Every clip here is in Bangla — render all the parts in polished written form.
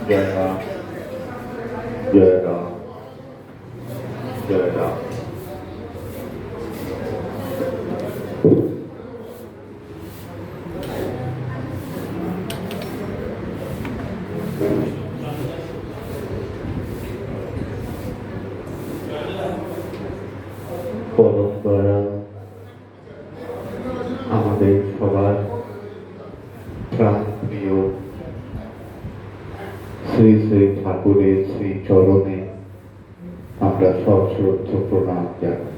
জয় রাম, জয় রাম, জয় রাম। পরম্পরা আমাদের সবার প্রাণপ্রিয় শ্রী শ্রী ঠাকুরের শ্রী চরণে আমরা সশ্রদ্ধ প্রণাম জানাই।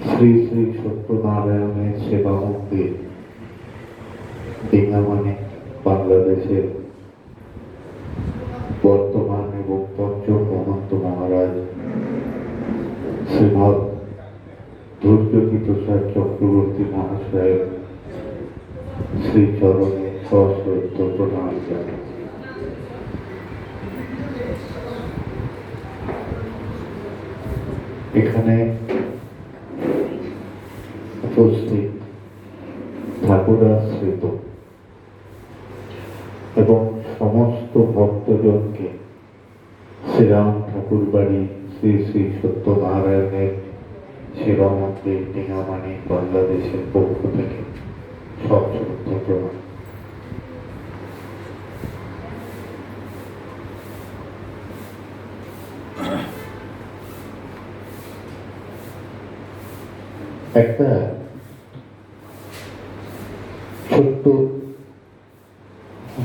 শ্রী শ্রী সত্যনারায়ণের সেবা মন্দির দীঘামানিক বাংলাদেশের বর্তমান এবং পঞ্চম মহন্ত মহারাজ শ্রীমৎ ধৈর্যকী প্রসাদ চক্রবর্তী মহাশয়ের শ্রীচরণে সশ্রদ্ধ প্রণাম জানাই। এখানে উপস্থিত ঠাকুরাশ্রিত এবং সমস্ত ভক্তজনকে শ্রীরাম ঠাকুর বাড়ি শ্রী শ্রী সত্যনারায়ণের সেবা মন্দির দীঘামানিক বাংলাদেশের পক্ষ থেকে সশ্রদ্ধ প্রণাম। একটা ছোট্ট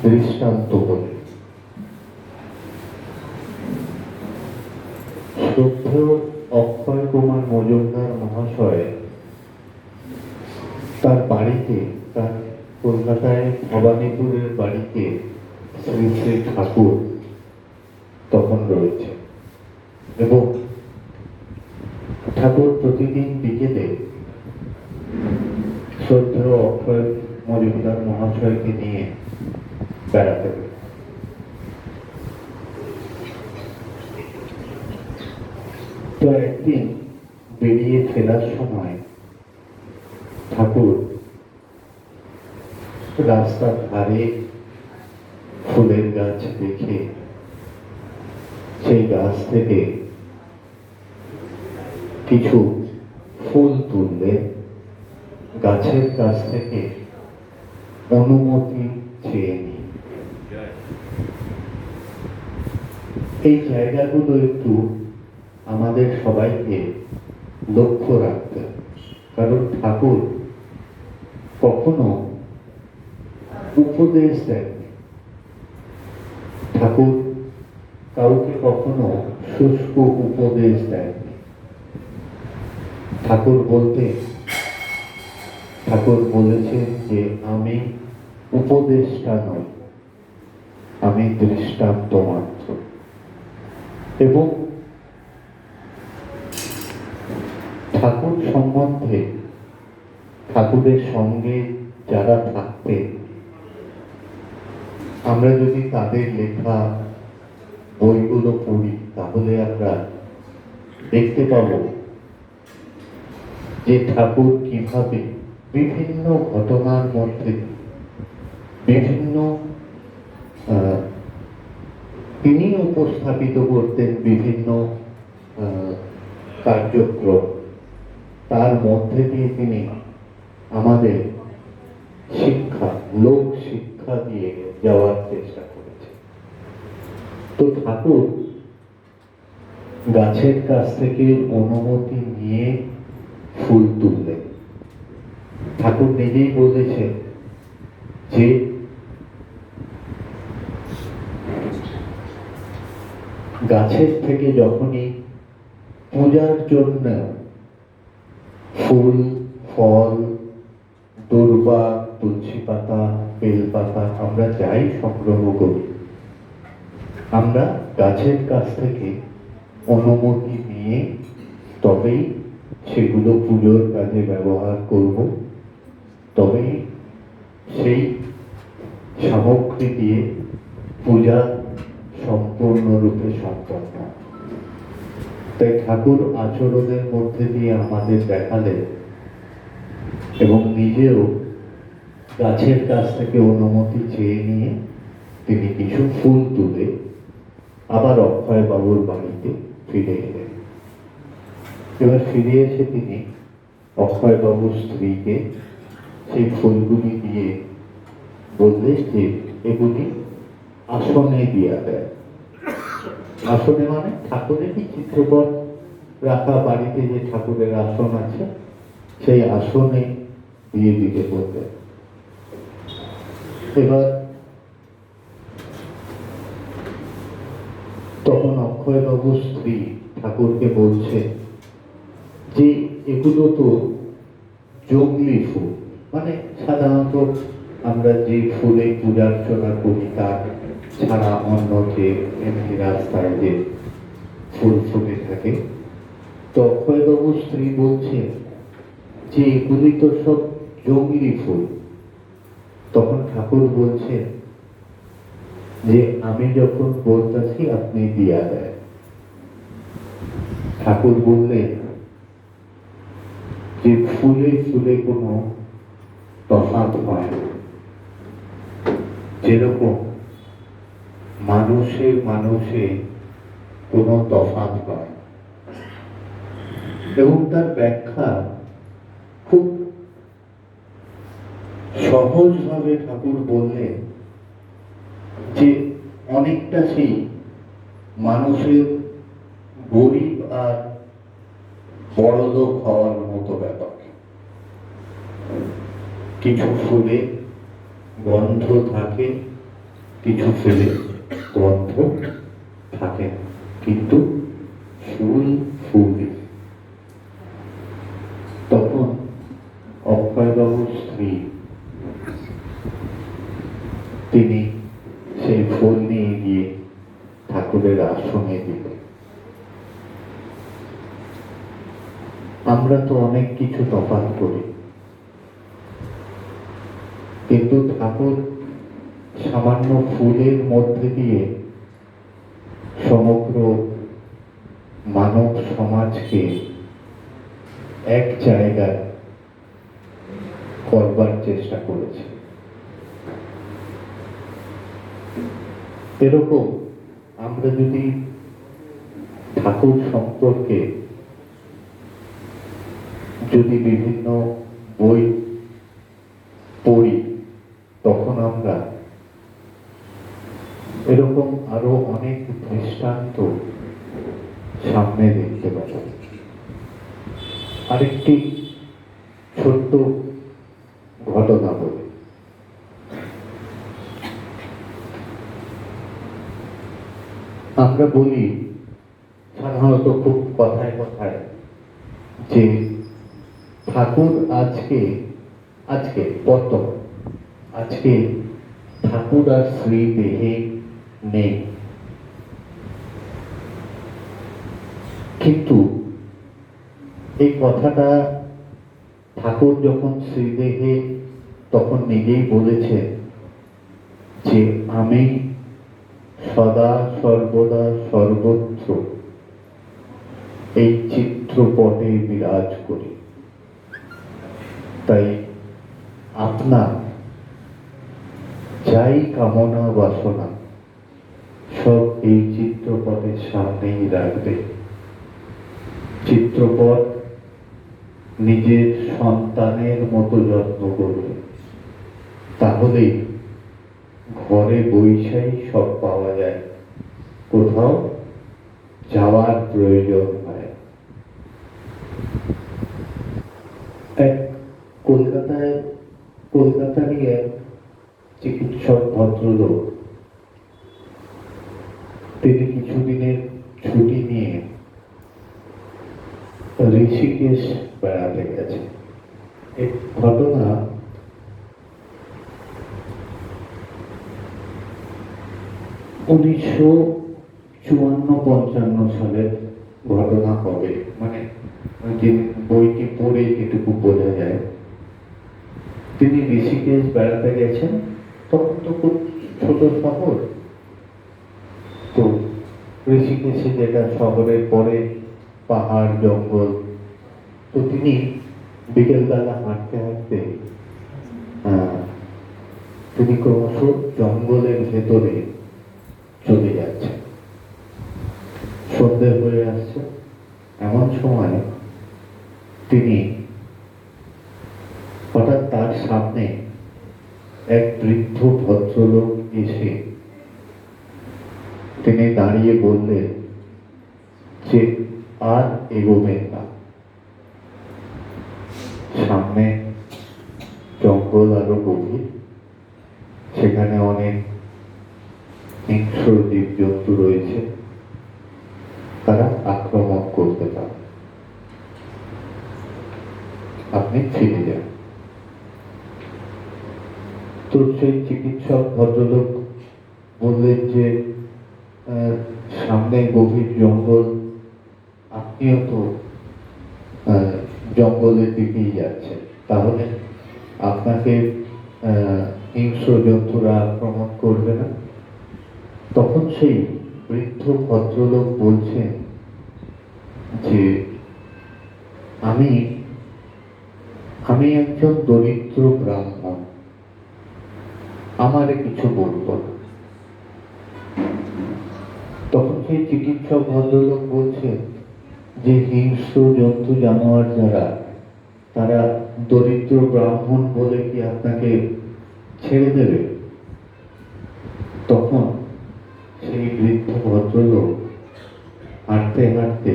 দৃষ্টান্ত বলে, শ্রদ্ধেয় অক্ষয় কুমার মজুমদার মহাশয় তার বাড়িতে, তার কলকাতায় ভবানীপুরের বাড়িতে শ্রী শ্রী ঠাকুর তখন রয়েছে এবং ঠাকুর প্রতিদিন বিকেলে শ্রদ্ধেয় অক্ষয় মজুমদার মহাশয়কে নিয়ে বেড়াতে। তো একদিন বেরিয়ে ফেরার সময় ঠাকুর রাস্তার ধারে ফুলের গাছ দেখে সেই গাছ থেকে কিছু ফুল তুললে গাছের কাছ থেকে অনুমতি চেয়ে নি। এই জায়গাগুলো একটু আমাদের সবাইকে লক্ষ্য রাখতে, কারণ ঠাকুর কখনো উপদেশ দেন, ঠাকুর কাউকে কখনো শুষ্ক উপদেশ দেন। ঠাকুর বলেছেন যে আমি উপদেষ্টা নই, আমি দৃষ্টান্ত মাত্র। এবং ঠাকুর সম্বন্ধে, ঠাকুরের সঙ্গে যারা থাকতেন, আমরা যদি তাদের লেখা বইগুলো পড়ি তাহলে আমরা দেখতে পাব যে ঠাকুর কিভাবে বিভিন্ন ঘটনার মধ্যে বিভিন্ন তিনি উপস্থাপিত করতেন বিভিন্ন কার্যক্রম, তার মধ্যে দিয়ে তিনি আমাদের শিক্ষা, লোক শিক্ষা দিয়ে যাওয়ার চেষ্টা করেছেন। তো ঠাকুর গাছের কাছ থেকে অনুমতি নিয়ে ফুল তুললেন। ঠাকুর নিজেই বলেছেন যে গাছের থেকে যখনই পূজার জন্য ফুল, ফল, দূর্বা, তুলসী পাতা, বেল পাতা আমরা যাই সংগ্রহ করি, আমরা গাছের কাছ থেকে অনুমতি নিয়ে তবেই সেগুলো পুজোর কাজে ব্যবহার করব, তবেই সেই সামগ্রী দিয়ে পূজা সম্পূর্ণরূপে সম্পন্ন। তাই ঠাকুর আচরণের মধ্যে দিয়ে আমাদের দেখালেন এবং নিজেও গাছের কাছ থেকে অনুমতি চেয়ে নিয়ে তিনি কিছু ফুল তুলে আবার অক্ষয় বাবুর বাড়িতে ফিরে এলেন। এবার ফিরে এসে তিনি অক্ষয় বাবুর স্ত্রীকে সেই ফুলগুলি দিয়ে বললেন যে এগুলি আসনে দিয়া দেয়। আসনে মানে ঠাকুরেরই চিত্রপট রাখা বাড়িতে যে ঠাকুরের আসন আছে সেই আসনে দিয়ে দিতে বললেন। এবার তখন অক্ষয় বাবুর স্ত্রী ঠাকুরকে বলছে যে এগুলো তো জংলি ফুল, মানে সাধারণত আমরা যে ফুলে পূজা অর্চনা করি তার ছাড়া অন্য যে এমনি রাস্তায় যে ফুল ফুটে থাকে। তো অক্ষয় বাবুর স্ত্রী বলছে যে এগুলি তো সব জংলি ফুল। তখন ঠাকুর বলছে যে আমি যখন বলতেছি আপনি দিয়া দেয়। ঠাকুর বললেন যে ফুলে ফুলে কোনো তফাৎ হয় না, যেরকম মানুষে মানুষে কোনো তফাৎ হয়। এবং তার ব্যাখ্যা খুব সহজভাবে ঠাকুর বললেন যে অনেকটা সেই মানুষের গরিব আর বড়লোক হওয়ার মতো ব্যাপার। কিছু ফুলে গন্ধ থাকে, কিছু ফুলে গন্ধ থাকে না, কিন্তু ফুল ফুল। তখন অক্ষয়বাবুর স্ত্রী তিনি সেই ফুল নিয়ে গিয়ে ঠাকুরের আসনে দিলেন। আমরা তো অনেক কিছু তফাৎ করি, কিন্তু ঠাকুর সামান্য ফুলের মধ্যে দিয়ে সমগ্র মানব সমাজকে এক জায়গায় করবার চেষ্টা করেছে। এরকম আমরা যদি ঠাকুর সম্পর্কে যদি বিভিন্ন বই পড়ি, তখন আমরা এরকম আরো অনেক দৃষ্টান্ত সামনে দেখতে পাবো। আরেকটি ছোট্ট ঘটনা বলি। আমরা বলি সাধারণত খুব কথায় কথায় যে ঠাকুর আজকে বর্তমান আজকে ঠাকুর আর শ্রী দেহে নেই। কিন্তু এই কথাটা ঠাকুর যখন শ্রীদেহে তখন নিজেই বলেছেন যে আমি সদা সর্বদা সর্বত্র এই চিত্রপটে বিরাজ করি। তাই আপনার যাই কামনা বাসনা সব এই চিত্রপটের সামনেই রাখবে। চিত্রপট নিজের সন্তানের মতো যত্ন করবে, তাহলে ঘরে বৈশাই সব পাওয়া যায়, কোথাও যাওয়ার প্রয়োজন হয়। এক কলকাতারই এক চিকিৎসক ভদ্রলোক, তিনি কিছুদিনের ছুটি নিয়ে ঋষিকেশ বেড়াতে গেছে। এই ঘটনা 1954-55 সালের ঘটনা হবে, মানে যে বইটি পড়ে যেটুকু বোঝা যায়। তিনি ঋষিকেশ বেড়াতে গেছেন, তখন তো খুব ছোট শহর, তো ঋষিকেশে যেটা শহরের পরে পাহাড় জঙ্গল। তো তিনি বিকেলবেলা হাঁটতে হাঁটতে তিনি ক্রমশ জঙ্গলের ভেতরে চলে যাচ্ছেন। সন্ধ্যে হয়ে আসছে, এমন সময় তিনি হঠাৎ তার সামনে এক বৃদ্ধ ভদ্রলোক এসে তিনি দাঁড়িয়ে বললেন যে আর এগোবেন না, সামনে জঙ্গল আরো গভীর, সেখানে অনেক হিংস্র জীবজন্তু রয়েছে, তারা আক্রমণ করতে পারে, আপনি ফিরে যান। তো সেই চিকিৎসক ভদ্রলোক বললেন যে সামনে গভীর জঙ্গল, আপনিও তো জঙ্গলের দিকেই যাচ্ছেন, তাহলে আপনাকে হিংস্র জন্তুরা আক্রমণ করবে না। তখন সেই বৃদ্ধ ভদ্রলোক বলছেন যে আমি একজন দরিদ্র ব্রাহ্মণ, আমারে কিছু বলবো না। তখন সেই চিকিৎসক ভদ্রলোক বলছেন যে হিংস্র জন্তু জানোয়ার যারা, তারা দরিদ্র ব্রাহ্মণ বলে কি আপনাকে ছেড়ে দেবে? তখন সেই বৃদ্ধ ভদ্রলোক হাঁটতে হাঁটতে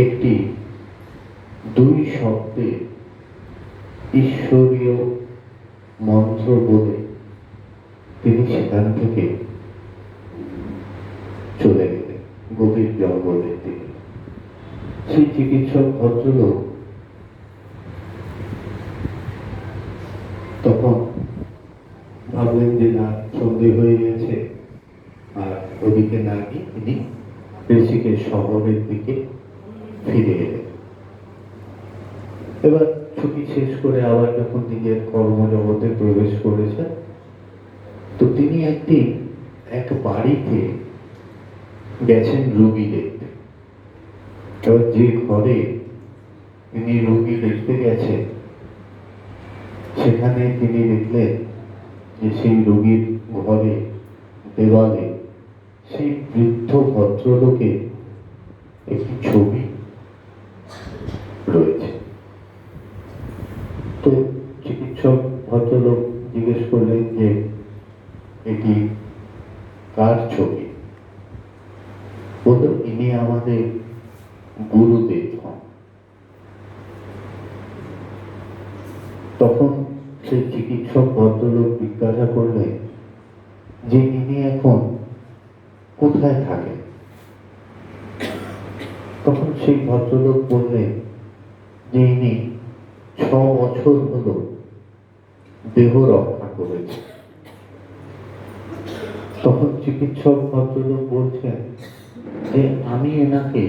একটি 2 শব্দে ঈশ্বরীয় মন্ত্র বলে তিনি সেখান থেকে চলে গেলেন গভীর জঙ্গলের দিকে। সেই চিকিৎসক ভদ্রলোক তখন ভাবলেন যে না, সন্ধে হয়ে গেছে, আর ওদিকে না গিয়ে তিনি ঋষিকেশ শহরের দিকে ফিরে এলেন। এবার ছুটি শেষ করে আবার যখন নিজের কর্মজগতে প্রবেশ করেছেন, তো তিনি এক বাড়িতে গেছেন রোগী দেখতে। এবার যে ঘরে তিনি রোগী দেখতে গেছেন, সেখানে তিনি দেখলেন যে সেই রোগীর ঘরে দেওয়ালে সেই বৃদ্ধ ভদ্রলোকের একটি ছবি রয়েছে। তো চিকিৎসক ভদ্রলোক জিজ্ঞেস করলেন যে এটি কার ছবি? বলল ইনি আমাদের গুরুদেব হন। তখন সেই চিকিৎসক ভদ্রলোক জিজ্ঞাসা করলেন যে ইনি এখন কোথায় থাকেন? তখন সেই ভদ্রলোক বললেন যে ইনি 6 বছর হলো দেহ রক্ষা করেছে। তখন চিকিৎসক ভদ্রলোক বলছেন যে আমি এনাকে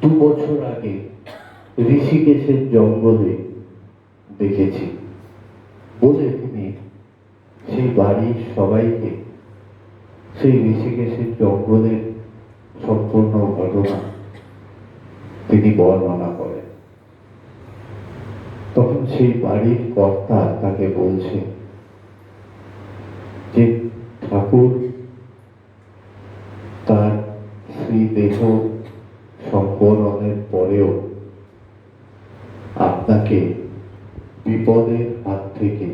2 বছর আগে ঋষিকেশের জঙ্গলে দেখেছি বলে তিনি সেই বাড়ির সবাইকে সেই ঋষিকেশের জঙ্গলের সম্পূর্ণ ঘটনা তিনি বর্ণনা করেন। তখন সেই বাড়ির কর্তা তাকে বলছে যে ঠাকুর তার শ্রীদেহ সম্বরণের পরেও আপনাকে বিপদের হাত থেকে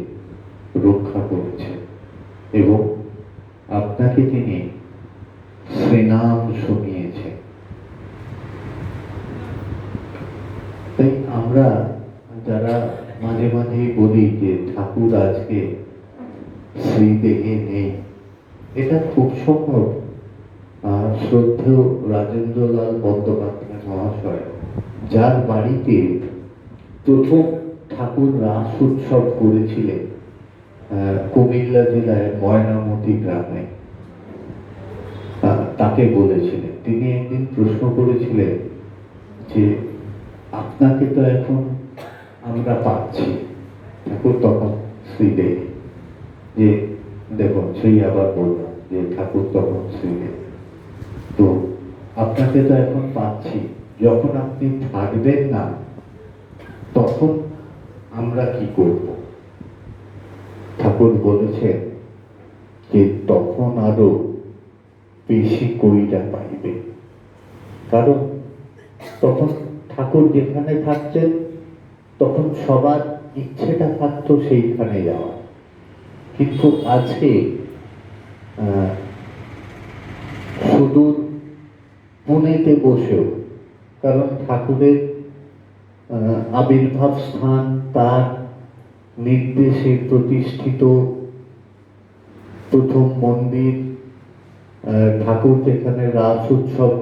রক্ষা করেছে এবং আপনাকে তিনি শ্রীনাম শুনিয়েছেন। তাই আমরা যারা মাঝে মাঝেই বলি যে ঠাকুর আজকে শ্রীদেহে নেই, এটা খুব সম্ভব শ্রদ্ধেয় রাজেন্দ্রলাল বন্দ্যোপাধ্যায় মহাশয়, যার বাড়িতে প্রথম ঠাকুর রাস উৎসব করেছিলেন কুমিল্লা জেলায় ময়নামতি গ্রামে, তাকে বলেছিলেন। তিনি একদিন প্রশ্ন করেছিলেন যে আপনাকে তো এখন আমরা পাচ্ছি, ঠাকুর তখন শ্রীদেবী, যে দেখুন সেই আবার বললাম যে ঠাকুর তখন শ্রীদেবী, তো আপনাকে তো এখন পাচ্ছি, যখন আপনি থাকবেন না তখন আমরা কি করব? ঠাকুর বলেছেন যে তখন আরো বেশি কইরা পাইবে। কারণ তখন ঠাকুর যেখানে থাকতেন তখন সবার ইচ্ছেটা থাকতো সেইখানে যাওয়া। কিন্তু আজকে সুদূর পুনেতে বসেও, কারণ ঠাকুরের আবির্ভাব স্থান, তার নির্দেশে প্রতিষ্ঠিত প্রথম মন্দির, ঠাকুর যেখানে রাস উৎসব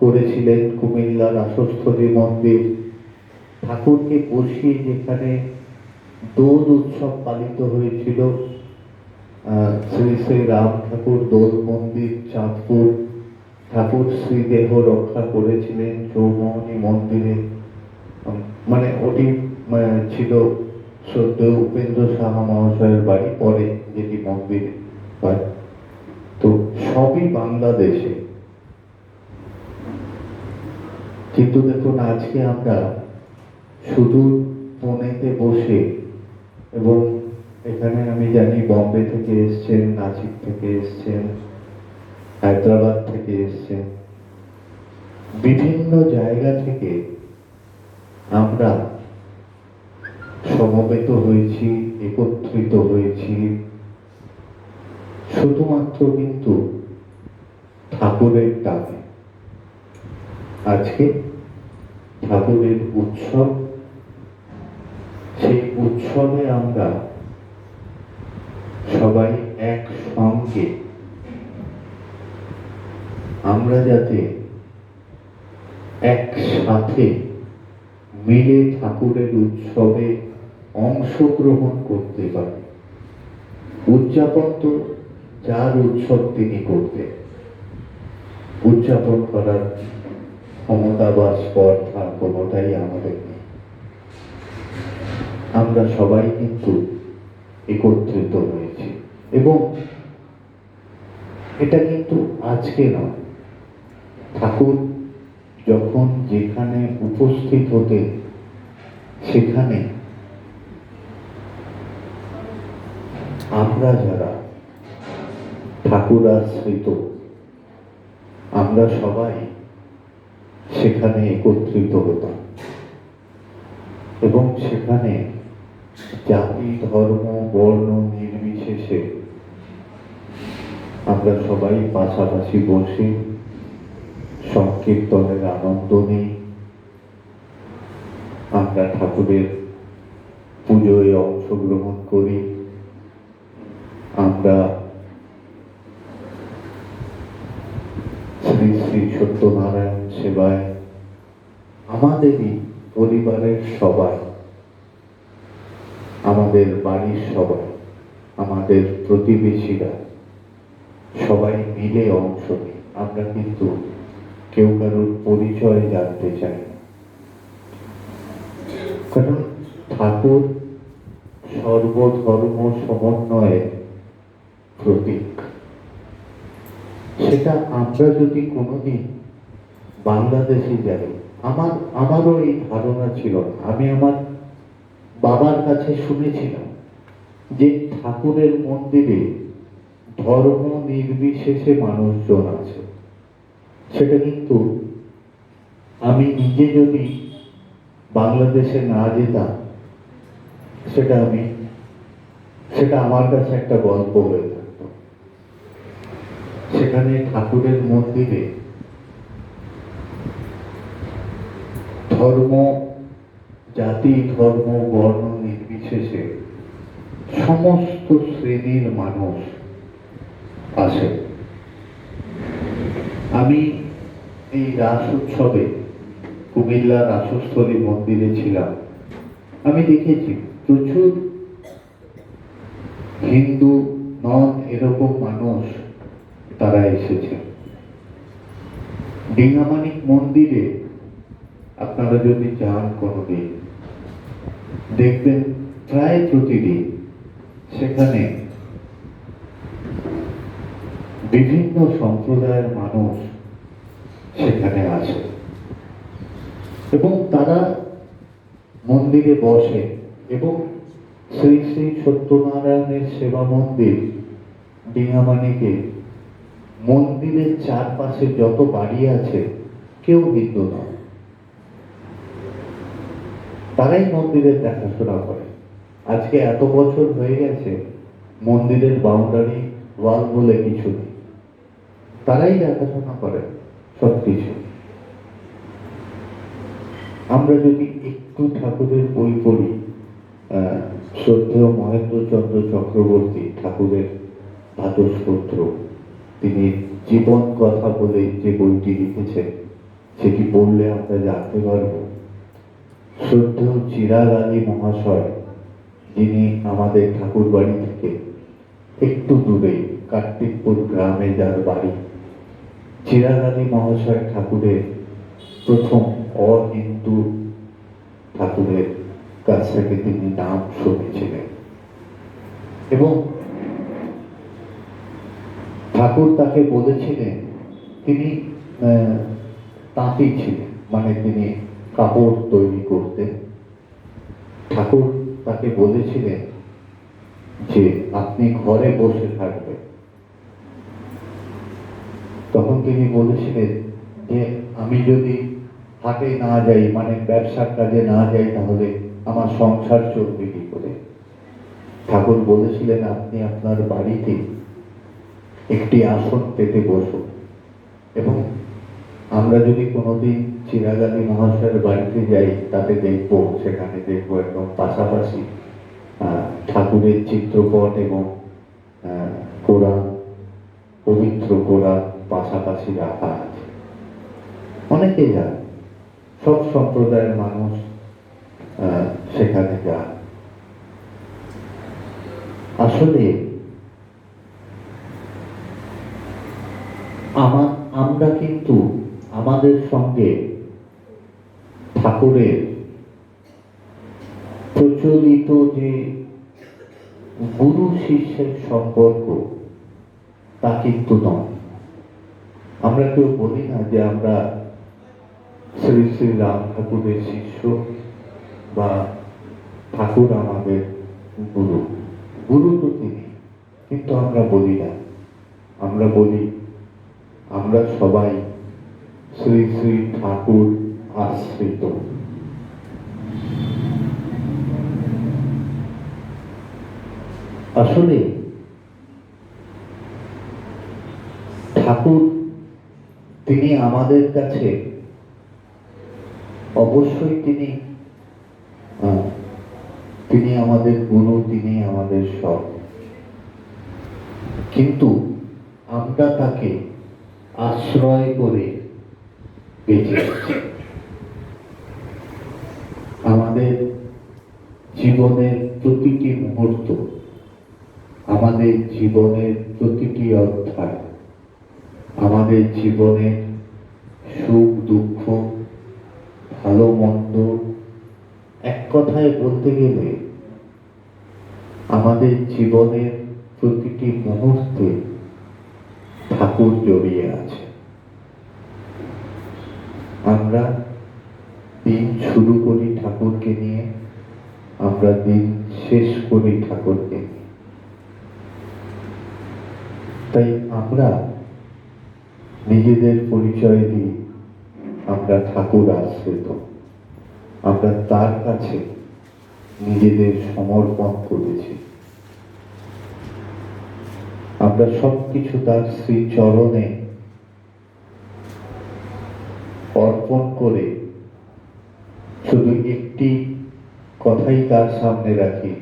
করেছিলেন, কুমিল্লা রাসস্থলী মন্দির, ঠাকুরকে বসিয়ে যেখানে দোল উৎসব পালিত হয়েছিল, শ্রী শ্রী রাম ঠাকুর দোল মন্দির চাঁদপুর, ঠাকুর শ্রীদেহ রক্ষা করেছিলেন চৌমোহনী মন্দিরে, মানে ওটি ছিল শ্রদ্ধেয় উপেন্দ্র সাহা মহাশয়ের বাড়ি, পরে যেটি মন্দির হয়। তো সবই বাংলাদেশে। কিন্তু দেখুন আজকে আমরা শুধু পুনেতে বসে, এবং এখানে আমি জানি বম্বে থেকে এসছেন, নাসিক থেকে এসছেন, হায়দ্রাবাদ থেকে এসছেন, বিভিন্ন জায়গা থেকে আমরা সমবেত হয়েছি, একত্রিত হয়েছি শুধুমাত্র কিন্তু ঠাকুরের ডাকে। আজকে ঠাকুরের উৎসব, সেই উৎসবে আমরা সবাই একসঙ্গে আমরা যাতে একসাথে মিলে ঠাকুরের উৎসবে অংশগ্রহণ করতে পারি। উদযাপন তো যার উৎসব তিনি করতে, উদযাপন করার ক্ষমতা বা স্পর্ধা কোনোটাই আমাদের নেই। আমরা সবাই কিন্তু একত্রিত হয়েছি, এবং এটা কিন্তু আজকে নয়, ঠাকুর যখন যেখানে উপস্থিত হতেন সেখানে আমরা যারা ঠাকুর আশ্রিত, আমরা সবাই সেখানে একত্রিত হতাম, এবং সেখানে জাতি ধর্ম বর্ণ নির্বিশেষে আমরা সবাই পাশাপাশি বসে সংকীর্তনের আনন্দ নিই, আমরা ঠাকুরের পুজোয় অংশগ্রহণ করি, আমরা শ্রী শ্রী সত্যনারায়ণ সেবায় আমাদেরই পরিবারের সবাই, আমাদের বাড়ির সবাই, আমাদের প্রতিবেশীরা সবাই মিলে অংশ নিই। আমরা কিন্তু কেউ কারোর পরিচয় জানতে চাই না, কারণ ঠাকুর সর্বধর্ম সমন্বয়ের প্রতীক। সেটা আমরা যদি কোনোদিন বাংলাদেশে যাই, আমারও এই ধারণা ছিল না। আমি আমার বাবার কাছে শুনেছিলাম যে ঠাকুরের মন্দিরে ধর্ম নির্বিশেষে মানুষজন আছে। সেটা কিন্তু আমি নিজে যদি বাংলাদেশে না যেতাম, সেটা আমার কাছে একটা গল্প হয়ে থাকতো। সেখানে ঠাকুরের মন্দিরে ধর্ম, জাতি ধর্ম বর্ণ নির্বিশেষে সমস্ত শ্রেণীর মানুষ আসে। আমি এই রাস উৎসবে কুমিল্লা রাসস্থলী মন্দিরে ছিলাম, আমি দেখেছি প্রচুর হিন্দু নন এরকম মানুষ তারা এসেছে। ডিঙ্গামানিক মন্দিরে আপনারা যদি যান কোনোদিন, দেখবেন প্রায় প্রতিদিন সেখানে বিভিন্ন সম্প্রদায়ের মানুষ সেখানে আসে এবং তারা মন্দিরে বসে এবং শ্রী শ্রী সত্যনারায়ণের সেবা মন্দির ডিঙামানিকে মন্দিরের চারপাশে যত বাড়ি আছে কেউ হিন্দু নয়, তারাই মন্দিরের দেখাশোনা করে। আজকে এত বছর হয়ে গেছে, মন্দিরের বাউন্ডারি ওয়াল বলে কিছু নেই, তারাই দেখাশোনা করে সবকিছু। আমরা যদি একটু ঠাকুরের বই পড়ি, শ্রদ্ধেয় মহেন্দ্রচন্দ্র চক্রবর্তী ঠাকুরের ধাতস্পত্র, তিনি জীবন কথা বলে যে বইটি লিখেছেন, সেটি পড়লে আমরা জানতে পারব শ্রদ্ধেয় চিরাগ আলী মহাশয়, যিনি আমাদের ঠাকুর বাড়ি থেকে একটু দূরে কার্তিকপুর গ্রামে যার বাড়ি, চিরাগ আলী মহাশয় ঠাকুরের প্রথম অহিন্দু ঠাকুরের কাছ থেকে তিনি নাম শুনেছিলেন এবং ঠাকুর তাকে বলেছিলেন, তিনি তাঁতি ছিলেন, মানে তিনি কাপড় তৈরি করতেন। ঠাকুর তাকে বলেছিলেন যে আপনি ঘরে বসে থাকবেন। তখন তিনি বলেছিলেন যে আমি যদি হাটে না যাই, মানে ব্যবসার কাজে না যাই, তাহলে আমার সংসার চলবে কি করে? ঠাকুর বলেছিলেন আপনি আপনার বাড়িতে একটি আসন পেতে বসুন। এবং আমরা যদি কোনোদিন চিরাগ আলী মহাশয়ের বাড়িতে যাই, তাতে দেখবো, সেখানে দেখবো একদম পাশাপাশি ঠাকুরের চিত্রপট এবং কোরআন, পবিত্র কোরআন পাশাপাশি রাখা আছে। অনেকে যান, সব সম্প্রদায়ের মানুষ সেখানে যান। আসলে আমরা কিন্তু আমাদের সঙ্গে ঠাকুরের প্রচলিত যে গুরু শিষ্যের সম্পর্ক, তা কিন্তু নয়। আমরা কেউ বলি না যে আমরা শ্রী শ্রী রাম ঠাকুরের শিষ্য বা ঠাকুর আমাদের গুরু। গুরু তো তিনি, কিন্তু আমরা বলি না। আমরা বলি আমরা সবাই শ্রী শ্রী ঠাকুর আশ্রিত। আসলে ঠাকুর তিনি আমাদের কাছে অবশ্যই তিনি আমাদের গুরু, তিনি আমাদের সব, কিন্তু আমরা তাকে আশ্রয় করে বেঁচে আছি। আমাদের জীবনের প্রতিটি মুহূর্ত, আমাদের জীবনের প্রতিটি অধ্যায়, আমাদের জীবনের সুখ দুঃখ, ভালো মন্দ, এক কথায় বলতে গেলে আমাদের জীবনের প্রতিটি মুহূর্তে ঠাকুর জড়িয়ে আছে। আমরা দিন শুরু করি ঠাকুরকে নিয়ে, আমরা দিন শেষ করি ঠাকুরকে নিয়ে। তাই আমরা নিজেদের পরিচয় দিই আমরা ঠাকুর আশ্রিত। আমরা তার কাছে নিজেদের সমর্পণ করেছি। আমরা সবকিছু তার শ্রীচরণে অর্পণ করে শুধু একটি কথাই তার সামনে রাখি,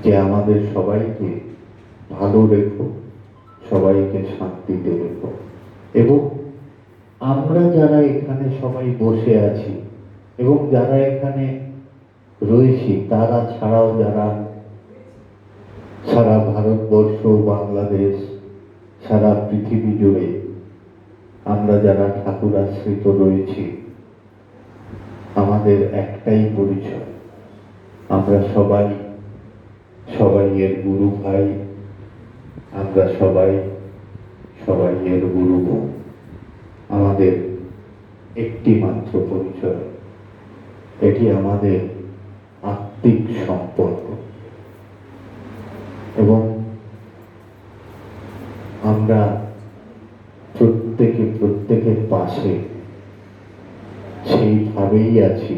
যে আমাদের সবাইকে ভালো রেখো, সবাইকে শান্তিতে রেখো। এবং আমরা যারা এখানে সবাই বসে আছি এবং যারা এখানে রয়েছি, তারা ছাড়াও যারা সারা ভারতবর্ষ, বাংলাদেশ, সারা পৃথিবী জুড়ে আমরা যারা ঠাকুর আশ্রিত রয়েছি, আমাদের একটাই পরিচয়, আমরা সবাই এর গুরু ভাই, আমরা সবাই এর গুরু বোন। আমাদের একটি মাত্র পরিচয়, এটি আমাদের আত্মিক সম্পর্ক। এবং আমরা প্রত্যেকের পাশে সেইভাবেই আছি,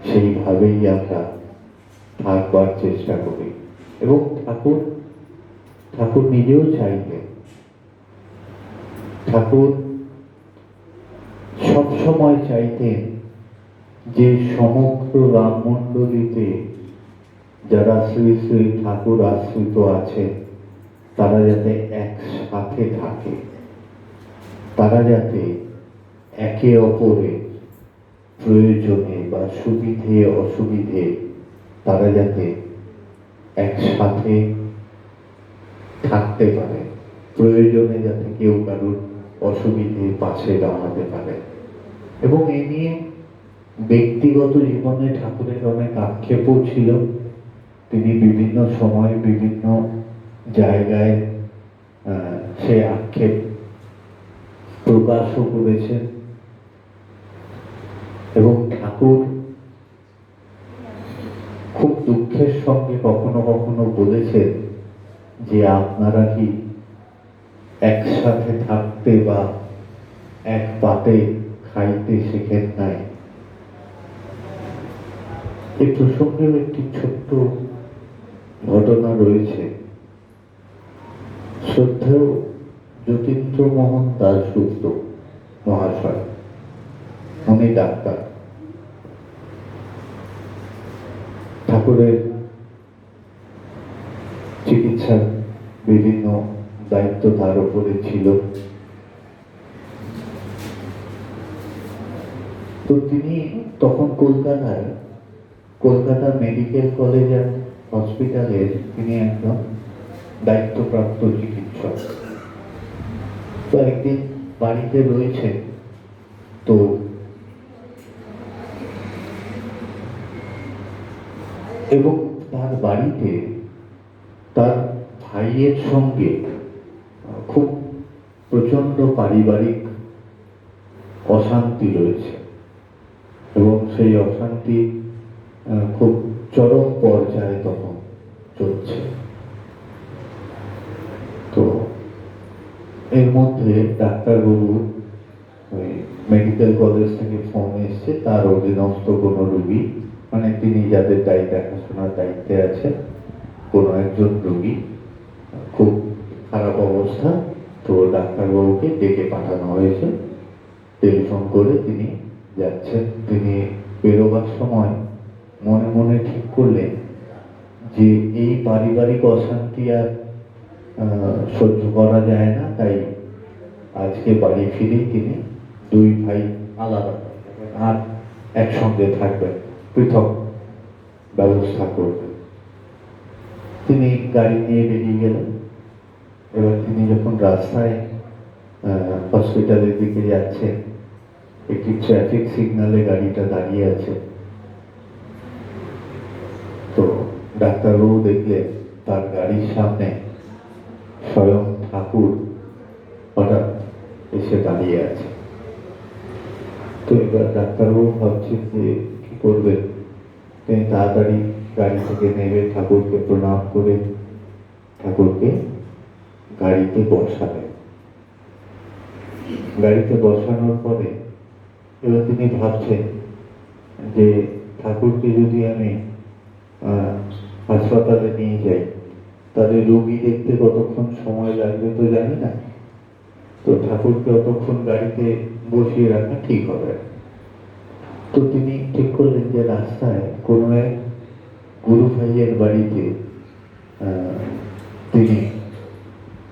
সেইভাবেই আমরা থাকবার চেষ্টা করি। এবং ঠাকুর নিজেও চাইতেন, ঠাকুর সবসময় চাইতেন যে সমগ্র রামমণ্ডলীতে যারা শ্রী শ্রী ঠাকুর আশ্রিত আছে তারা যাতে একসাথে থাকে, তারা যাতে একে অপরের প্রয়োজনে বা সুবিধে অসুবিধে তারা যাতে একসাথে থাকতে পারে, প্রয়োজনে যাতে কেউ কারোর অসুবিধে পাশে দাঁড়াতে পারে। এবং এ নিয়ে ব্যক্তিগত জীবনে ঠাকুরের অনেক আক্ষেপও ছিল। তিনি বিভিন্ন সময় বিভিন্ন জায়গায় সে আক্ষেপ প্রকাশও করেছেন। এবং ঠাকুর খুব দুঃখের সঙ্গে কখনো কখনো বলেছেন যে আপনারা কি একসাথে থাকতে বা এক পাতে খাইতে শেখেন নাই। এই প্রসঙ্গেও একটি ছোট্ট ঘটনা রয়েছে। শ্রদ্ধেয় যতীন্দ্রমোহন দাশগুপ্ত মহাশয়, উনি ডাক্তার, ঠাকুরের চিকিৎসার বিভিন্ন দায়িত্ব তার উপরে ছিল। তো তিনি তখন কলকাতা মেডিকেল কলেজ অ্যান্ড হসপিটালের তিনি একজন দায়িত্বপ্রাপ্ত চিকিৎসক। তো একদিন বাড়িতে রয়েছেন, তো এবং তার বাড়িতে তার ভাইয়ের সঙ্গে খুব প্রচন্ড পারিবারিক অশান্তি রয়েছে এবং সেই অশান্তি খুব চরম পর্যায়ে তখন চলছে। তো এর মধ্যে ডাক্তারবাবু ওই মেডিকেল কলেজ থেকে ফোন এসছে, তার অধীনস্থ কোনো রোগী, মানে তিনি যাদের দেখাশোনার দায়িত্বে আছেন, কোনো একজন রোগী খুব খারাপ অবস্থা। তো ডাক্তারবাবুকে ডেকে পাঠানো হয়েছে, টেলিফোন করে তিনি যাচ্ছেন। তিনি বেরোবার সময় মনে মনে ঠিক করলেন যে এই পারিবারিক অশান্তি আর সহ্য করা যায় না, তাই আজকে বাড়ি ফিরেই তিনি দুই ভাই আলাদা আর একসঙ্গে থাকবেন, পৃথক ব্যবস্থা করবেন। তিনি গাড়ি নিয়ে বেরিয়ে গেলেন। এবার তিনি যখন রাস্তায় হসপিটালের দিকে যাচ্ছেন, একটি ট্রাফিক সিগন্যালে গাড়িটা দাঁড়িয়ে আছে। তো ডাক্তারবাবু দেখলেন তার গাড়ির সামনে স্বয়ং ঠাকুর হঠাৎ এসে দাঁড়িয়ে আছে। তো এবার ডাক্তারবাবু ভাবছেন যে কি করবেন। তিনি তাড়াতাড়ি গাড়ি থেকে নেমে ঠাকুরকে প্রণাম করে ঠাকুরকে গাড়িতে বসালেন। গাড়িতে বসানোর পরে এবার তিনি ভাবছেন যে ঠাকুরকে যদি আমি হাসপাতালে নিয়ে যাই, তাহলে রোগী দেখতে কতক্ষণ সময় লাগবে তো জানি না। তো ঠাকুরকে অতক্ষণ গাড়িতে বসিয়ে রাখা ঠিক হবে। তো তিনি ঠিক করলেন যে রাস্তায় কোনো এক গুরু ভাইয়ের বাড়িতে তিনি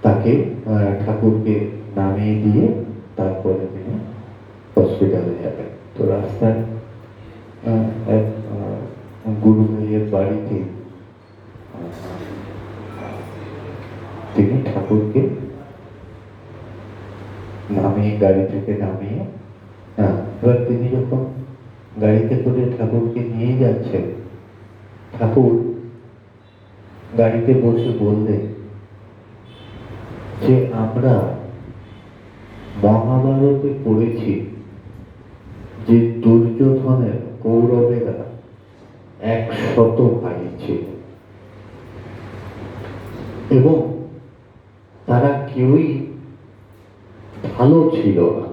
তাকে ঠাকুরকে নামিয়ে দিয়ে তারপরে তিনি হসপিটালে যাবেন। তো রাস্তায় এক গুরু ভাইয়ের বাড়িতে তিনি ঠাকুরকে নামিয়ে, গাড়ি থেকে নামিয়ে, এবার তিনি যখন গাড়িতে করে ঠাকুরকে নিয়ে যাচ্ছেন, ঠাকুর গাড়িতে বসে বললেন যে আমরা মহাভারতে পড়েছি যে দুর্যোধনের কৌরবেরা 100 ভাই ছিল এবং তারা কেউই ভালো ছিল না,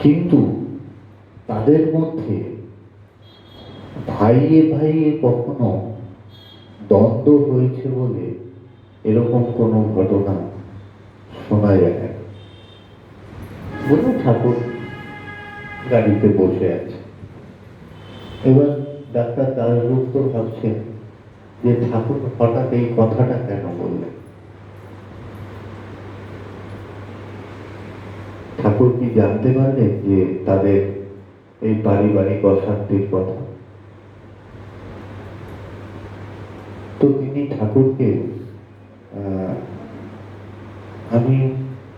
কিন্তু তাদের মধ্যে ভাইয়ে ভাইয়ে কখনো দ্বন্দ্ব হয়েছে বলে এরকম কোনো ঘটনা শোনা যায় না। বলুন, ঠাকুর গাড়িতে বসে আছে, এবার ডাক্তার দাশগুপ্ত ভাবছেন যে ঠাকুর হঠাৎ এই কথাটা কেন বললেন। ঠাকুর কি জানতে পারলেন যে তাদের এই পারিবারিক অশান্তির কথা? তো তিনি ঠাকুরকে, আমি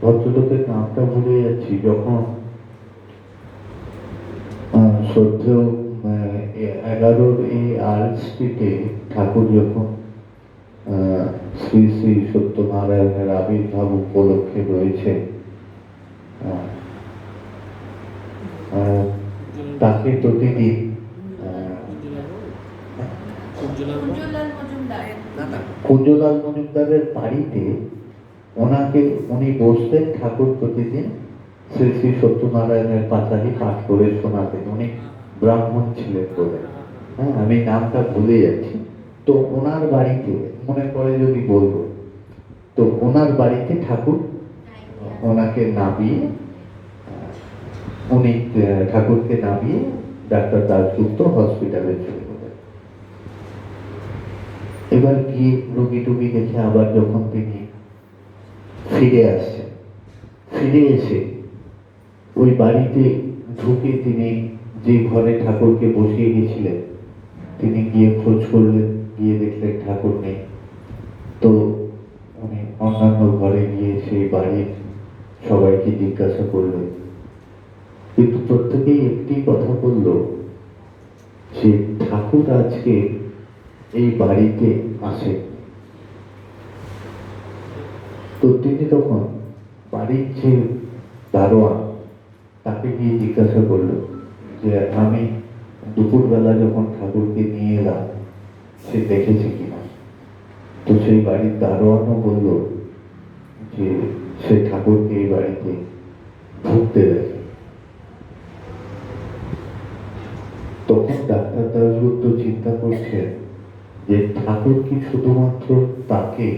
ভদ্রলোকের নামটা ভুলে যাচ্ছি, যখন শ্রদ্ধেয় 11 এই আর্ট স্ট্রিটে ঠাকুর যখন শ্রী শ্রী সত্যনারায়ণের আবির্ভাব উপলক্ষে রয়েছে, তাকে প্রতিদিন কুঞ্জলাল মজুমদারের বাড়িতে উনি বসতেন, ঠাকুর প্রতিদিন শ্রী শ্রী সত্যনারায়ণের পাঁচালী পাঠ করে শোনাতেন। উনি ব্রাহ্মণ ছিলেন বলে, আমি নামটা ভুলে যাচ্ছি। তো ওনার বাড়িতে, মনে পড়ে যদি বলবো, তো ওনার বাড়িতে ঠাকুর ওনাকে নামিয়ে, উনি ঠাকুরকে নামিয়ে ডাক্তার দাশগুপ্ত হসপিটালে চলে গেলেন। এবার গিয়ে রুগী টুগী দেখে আবার যখন তিনি ফিরে আসছেন, ফিরে এসে ওই বাড়িতে ঢুকে তিনি যে ঘরে ঠাকুরকে বসিয়ে গেছিলেন, তিনি গিয়ে খোঁজ করলেন, গিয়ে দেখলেন ঠাকুর নেই। তো উনি অন্যান্য ঘরে গিয়ে সেই বাড়ির সবাইকে জিজ্ঞাসা করলেন, কিন্তু প্রত্যেকেই একটি কথা বলল যে ঠাকুর আজকে এই বাড়িতে আসে। তো তিনি তখন বাড়ির যে দারোয়ান, তাকে গিয়ে জিজ্ঞাসা করলো যে আমি দুপুরবেলা যখন ঠাকুরকে নিয়ে এলাম, সে দেখেছে কিনা। তো সেই বাড়ির দারোয়ানও বলল যে সে ঠাকুরকে এই বাড়িতে ঢুকতে দেখে। তখন ডাক্তার দাশগুপ্ত চিন্তা করছেন যে ঠাকুর কি শুধুমাত্র তাকে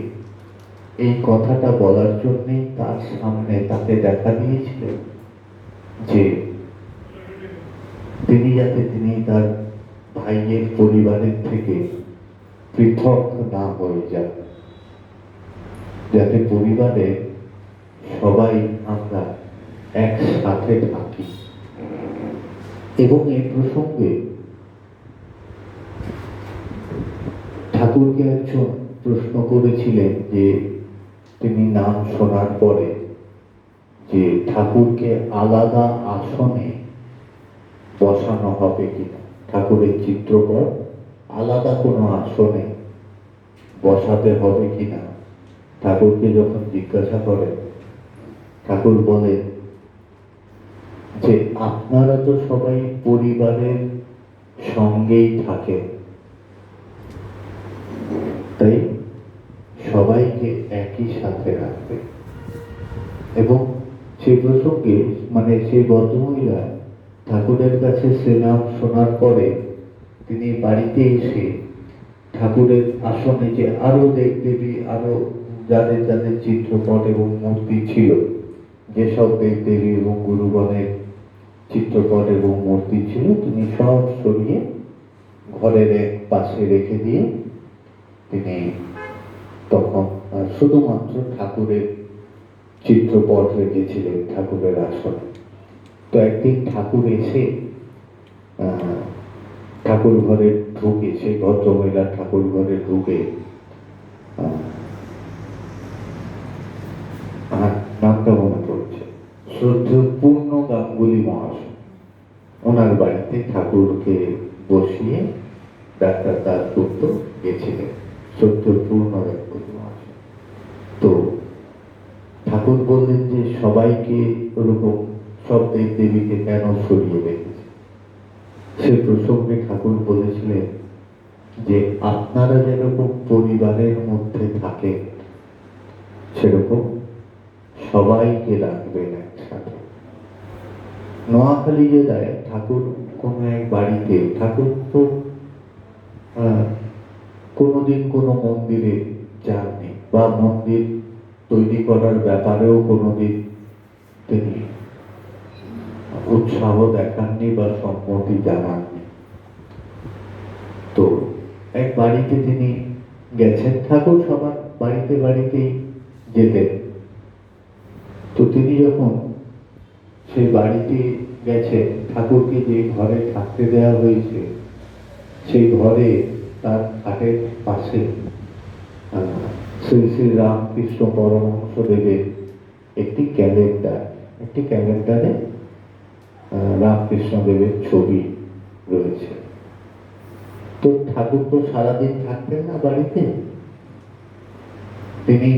এই কথাটা বলার জন্যই তার সামনে তাকে দেখা দিয়েছিলেন, যে তিনি যাতে তার ভাইয়ের পরিবারের থেকে পৃথক না হয়ে যান, যাতে পরিবারে সবাই আমরা একসাথে থাকি। এবং এই প্রসঙ্গে ঠাকুরকে একজন প্রশ্ন করেছিলেন যে তিনি নাম শোনার পরে যে ঠাকুরকে আলাদা আসনে বসানো হবে কিনা, ঠাকুরের চিত্রপট আলাদা কোনো আসনে বসাতে হবে কিনা। ঠাকুরকে যখন জিজ্ঞাসা করেন, ঠাকুর বলেন যে আপনারা তো সবাই পরিবারের সঙ্গেই থাকেন, তাই সবাইকে একই সাথে রাখবে। এবং সেই প্রসঙ্গে সেই ভদ্রমহিলা ঠাকুরের কাছে সে নাম শোনার পরে তিনি বাড়িতে এসে ঠাকুরের আসনে যে আরো দেবদেবী, আরো যাদের যাদের চিত্রপট এবং মূর্তি ছিল, যেসব দেবদেবী এবং গুরুগণের চিত্রপট এবং মূর্তি ছিল, তিনি সব সরিয়ে ঘরের এক পাশে রেখে দিয়ে তিনি তখন শুধুমাত্র ঠাকুরের চিত্রপট রেখেছিলেন ঠাকুরের আসনে। তো একদিন ঠাকুর এসে ঠাকুর ঘরে ঢুকে, সেই ভদ্রমহিলা ঠাকুর ঘরে ঢুকে, নামটা মনে পড়ছে, শ্রদ্ধেয় পূর্ণ গাঙ্গুলি মহাশয়, ওনার বাড়িতে ঠাকুরকে বসিয়ে ডাক্তার দাশগুপ্ত গেছিলেন, শ্রদ্ধেয় পূর্ণ গাঙ্গুলি মহাশয়। তো ঠাকুর বললেন যে সবাইকে ওরকম সব দেব দেবীকে কেন সরিয়ে রেখেছে। সে প্রসঙ্গে ঠাকুর বলেছিলেন যে আপনারা যেরকম পরিবারের মধ্যে থাকেন সেরকম সবাইকে রাখবেন একসাথে। নোয়াখালী জেলায় ঠাকুর কোনো এক বাড়িতে, ঠাকুর তো কোনোদিন কোনো মন্দিরে যাননি বা মন্দির তৈরি করার ব্যাপারেও কোনোদিন তিনি উৎসাহ দেখাননি বা সম্মতি জানাননি। তো এক বাড়িতে তিনি গেছেন, ঠাকুর সবার বাড়িতে বাড়িতেই যেতেন। তো তিনি যখন সেই বাড়িতে গেছেন, ঠাকুরকে যে ঘরে থাকতে দেওয়া হয়েছে সেই ঘরে তার খাটের পাশে শ্রী শ্রী রামকৃষ্ণ পরমহংসদেবের একটি ক্যালেন্ডারে রামকৃষ্ণ দেবের ছবি রয়েছে। তো ঠাকুর তো সারাদিন থাকতেন না বাড়িতে, তিনি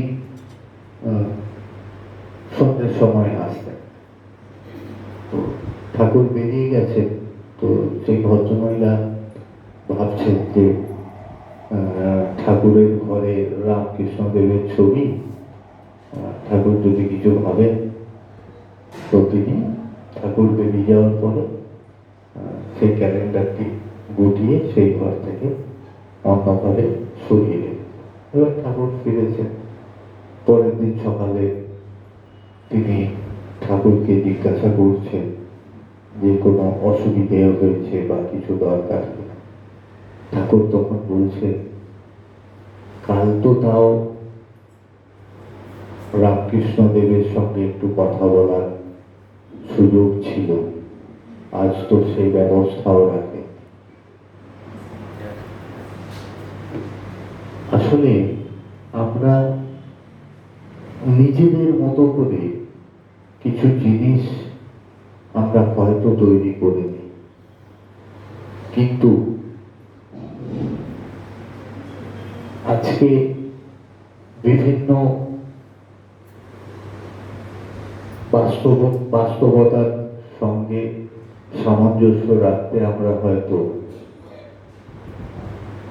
সন্ধ্যের সময় আসতেন। তো ঠাকুর বেরিয়ে গেছেন, তো সেই ভদ্রমহিলা ভাবছেন যে ঠাকুরের ঘরে রামকৃষ্ণ দেবের ছবি, ঠাকুর যদি কিছু ভাবেন। তো তিনি ঠাকুর বেরিয়ে যাওয়ার পরে সেই ক্যালেন্ডারটি গুটিয়ে সেই ঘর থেকে অন্য ঘরে সরিয়ে দেন। এবার ঠাকুর ফিরেছেন। পরের দিন সকালে তিনি ঠাকুরকে জিজ্ঞাসা করছেন যে কোনো অসুবিধে হয়েছে বা কিছু দরকার। ঠাকুর তখন বলছে, কাল তো তাও রামকৃষ্ণ দেবের সঙ্গে একটু কথা বলার সুযোগ ছিল, আজ তো সেই ব্যবস্থাও রাখে। আসলে আমরা নিজেদের মতো করে কিছু জিনিস আমরা হয়তো তৈরি করে নিই, কিন্তু আজকে বিভিন্ন বাস্তবতার সঙ্গে সামঞ্জস্য রাখতে আমরা হয়তো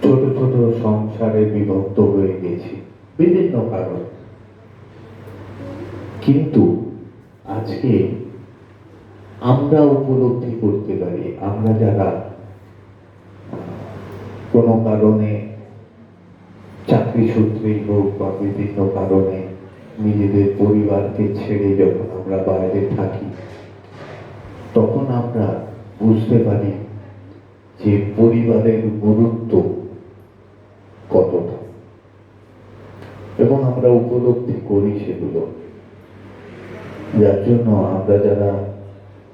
ছোট ছোট সংসারে বিভক্ত হয়ে গেছি বিভিন্ন কারণে। কিন্তু আজকে আমরা উপলব্ধি করতে পারি, আমরা যারা কোনো কারণে চাকরি সূত্রেই হোক বা বিভিন্ন কারণে নিজেদের পরিবারকে ছেড়ে যখন আমরা বাইরে থাকি, তখন আমরা বুঝতে পারি যে পরিবারের গুরুত্ব কতটা, এবং আমরা উপলব্ধি করি সেগুলো। যার জন্য আমরা যারা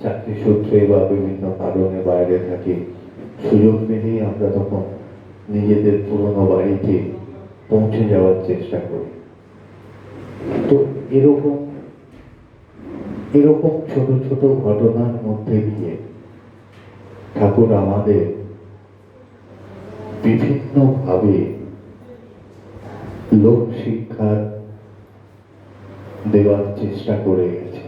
চাকরি সূত্রে বা বিভিন্ন কারণে বাইরে থাকি, সুযোগ পেলেই আমরা তখন নিজেদের পুরনো বাড়িতে পৌঁছে যাওয়ার চেষ্টা করি। তো এরকম ছোট ছোট ঘটনার মধ্যে দিয়ে ঠাকুর আমাদের বিভিন্নভাবে লোক শিক্ষা দেওয়ার চেষ্টা করে গেছে।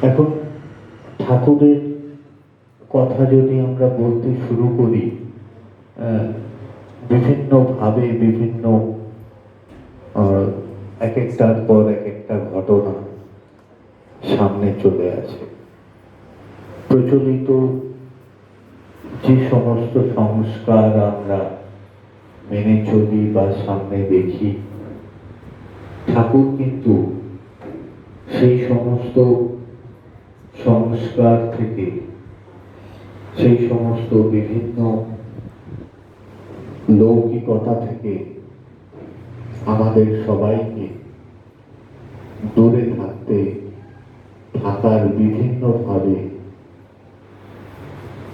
এখন ঠাকুরের কথা যদি আমরা বলতে শুরু করি, বিভিন্নভাবে বিভিন্ন এক একটার পর এক একটা ঘটনা সামনে চলে আসে। প্রচলিত যে সমস্ত সংস্কার আমরা মেনে চলি বা সামনে দেখি, ঠাকুর কিন্তু সেই সমস্ত সংস্কার থেকে, সেই সমস্ত বিভিন্ন লৌকিকতা থেকে আমাদের সবাইকে দূরে থাকার বিভিন্নভাবে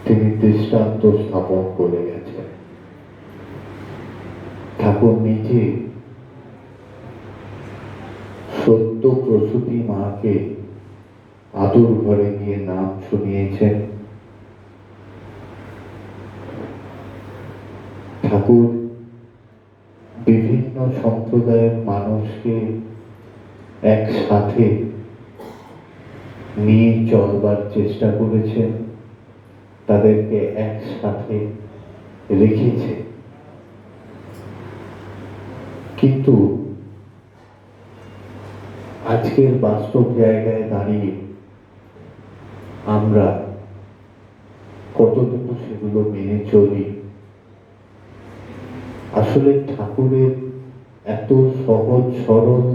তিনি দৃষ্টান্ত স্থাপন করে গেছেন। ঠাকুর নিজে সদ্য প্রসূতি মাকে আদর ঘরে গিয়ে নাম শুনিয়েছেন। ঠাকুর বিভিন্ন সম্প্রদায়ের মানুষকে একসাথে নিয়ে চলবার চেষ্টা করেছেন, তাদেরকে একসাথে রেখেছে। কিন্তু আজকের বাস্তব জায়গায় দাঁড়িয়ে আমরা কতটুকু সেগুলো মেনে চলি? আসলে ঠাকুরের এত সহজ সরল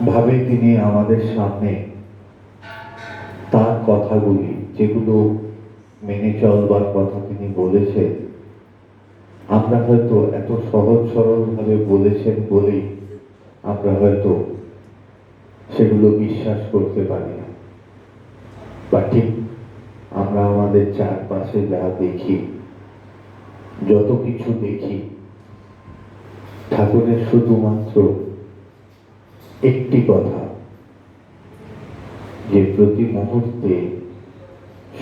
ভাবে তিনি আমাদের সামনে তার কথাগুলি, যেগুলো মেনে চলবার কথা তিনি বলেছেন, আমরা হয়তো এত সহজ সরল ভাবে বলেছেন বলেই আমরা হয়তো সেগুলো বিশ্বাস করতে পারি না। বা ঠিক আমরা আমাদের চারপাশে যা দেখি, যত কিছু দেখি, ঠাকুরের শুধুমাত্র একটি কথা, যে প্রতি মুহূর্তে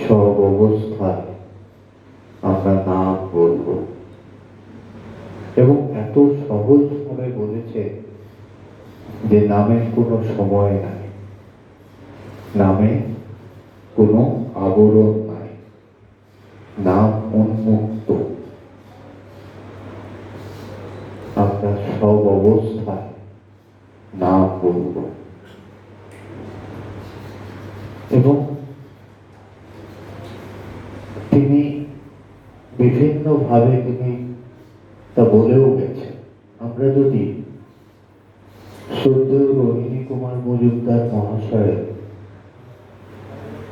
সব অবস্থায় আমরা নাম বলবো। এবং এত সহজ ভাবে বলেছে যে নামের কোনো সময় নাই, নামে কোনো আবরণ নাই, নাম উন্মুক্ত। আমরা সব অবস্থায় নাম বলব। এবং তিনি বিভিন্ন ভাবে তিনি তা বলেও গেছেন। আমরা যদি শ্রদ্ধেয় রোহিণী কুমার মজুমদার মহাশয়ের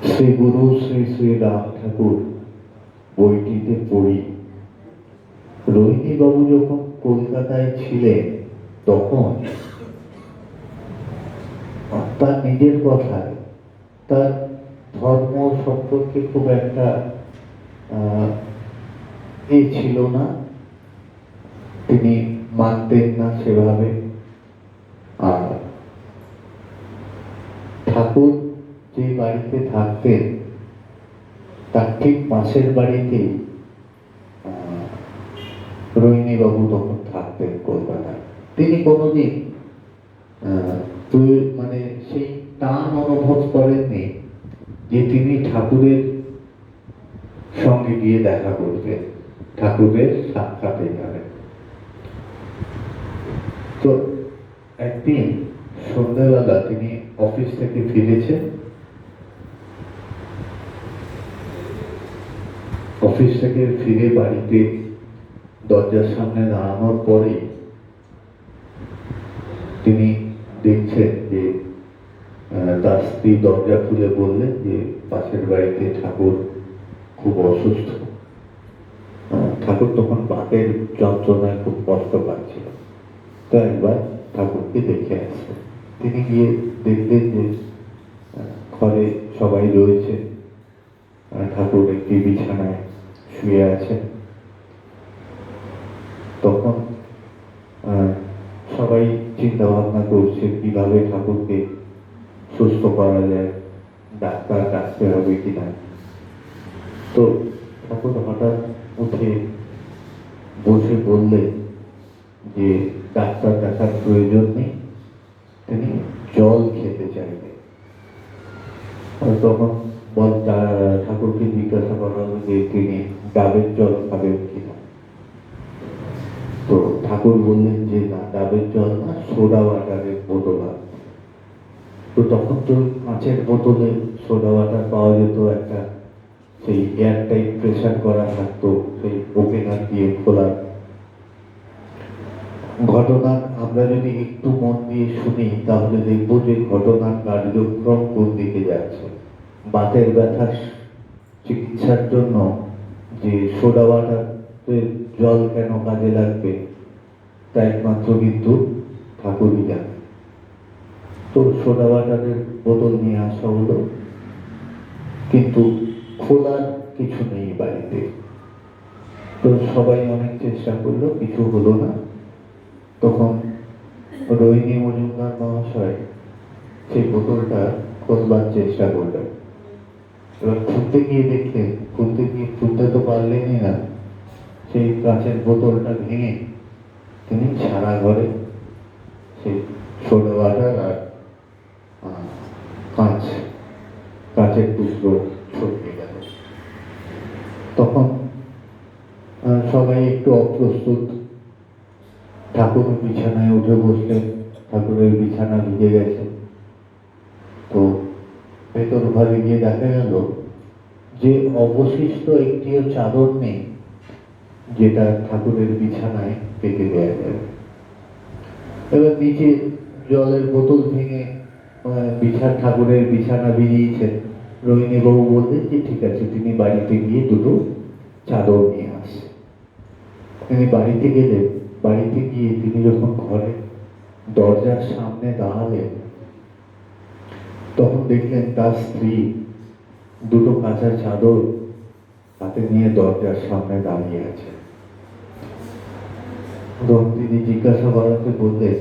শ্রী গুরু শ্রী শ্রী রাম ঠাকুর বইটিতে পড়ি, রোহিণী বাবু যখন কলকাতায় ছিলেন তখন তার নিজের কথায় তার ধর্ম সম্পর্কে খুব একটা ছিল না, তিনি মানতেন না সেভাবে। আর ঠাকুর যে বাড়িতে থাকতেন তার ঠিক পাশের বাড়িতে রোহিণী বাবু তখন থাকতেন কলকাতায়। তিনি কোনোদিন মানে সেই টান অনুভব করেননি যে তিনি ঠাকুরের সঙ্গে গিয়ে দেখা করবেন, ঠাকুরের সাক্ষাতে যাবেন। তো একদিন সন্ধ্যাবেলা তিনি অফিস থেকে ফিরেছেন, অফিস থেকে ফিরে বাড়িতে দরজার সামনে দাঁড়ানোর পরে তিনি দেখছেন যে তার স্ত্রী দরজা খুলে বললেন যে পাশের বাড়িতে ঠাকুর খুব অসুস্থ। ঠাকুর তখন বাতের যন্ত্রণায় খুব কষ্ট পাচ্ছিল, তো একবার ঠাকুরকে দেখে আসছে। তিনি গিয়ে দেখলেন যে ঘরে সবাই রয়েছে, ঠাকুর একটি বিছানায় শুয়ে আছেন। তখন সবাই চিন্তা ভাবনা করছে কিভাবে ঠাকুরকে সুস্থ করা যায়, ডাক্তার ডাকতে হবে কিনা। তো ঠাকুর হঠাৎ উঠে বসে বললেন যে ডাক্তার দেখার প্রয়োজন নেই, তিনি জল খেতে চাইবেন। তখন ঠাকুরকে জিজ্ঞাসা করা হলো যে তিনি ডাবের জল খাবেন কিনা। তো ঠাকুর বললেন যে না, ডাবের জল না, সোডা ওয়াটারের বোতল আছে। তো তখন তো কাঁচের বোতলে সোডা ওয়াটার পাওয়া যেত, একটা সেই এয়ার টাইট প্রেসার করা থাকতো, সেই ওপেনার দিয়ে খোলা। ঘটনা আমরা যদি একটু মন দিয়ে শুনি তাহলে দেখবো যে ঘটনার কার্যক্রম কোন দিকে যাচ্ছে। বাতের ব্যথার চিকিৎসার জন্য যে সোডা ওয়াটারের জল কেন কাজে লাগবে তা একমাত্র কিন্তু ঠাকুরই জানে। তো সোডা ওয়াটারের বোতল নিয়ে আসা হলো, কিন্তু খোলার কিছু নেই বাড়িতে। তো সবাই অনেক চেষ্টা করলো, কিছু হলো না। তখন রোহিণী মজুমদার মহাশয় সেই বোতলটা খোলবার চেষ্টা করলেন। এবার খুলতে গিয়ে দেখলেন, খুলতে তো পারলেনই না, সেই কাঁচের বোতলটা ভেঙে তিনি সারা ঘরে সেই সোডা ওয়াটার আর কাঁচ কাঁচের টুকরো ছড়িয়ে গেল। তখন সবাই একটু অপ্রস্তুত। ঠাকুর বিছানায় উঠে বসলেন, ঠাকুরের বিছানা ভিজে গেছে। তো ভেতর ঘরে গিয়ে দেখা গেল যে অবশিষ্ট একটিও চাদর নেই যেটা ঠাকুরের বিছানায় পেতে দেওয়া যাবে। এবার নিচে জলের বোতল ভেঙে ঠাকুরের বিছানা বেরিয়েছেন। রোহিণী বাবু বললেন যে ঠিক আছে, তিনি বাড়িতে গিয়ে দুটো চাদর নিয়ে আসে। তিনি বাড়িতে গেলেন। বাড়িতে গিয়ে তিনি যখন ঘরে দরজার সামনে দাঁড়ালেন, তখন দেখলেন তার স্ত্রী দুটো কাঁচা চাদর হাতে নিয়ে দরজার সামনে দাঁড়িয়ে আছে। তিনি জিজ্ঞাসা করাতে বললেন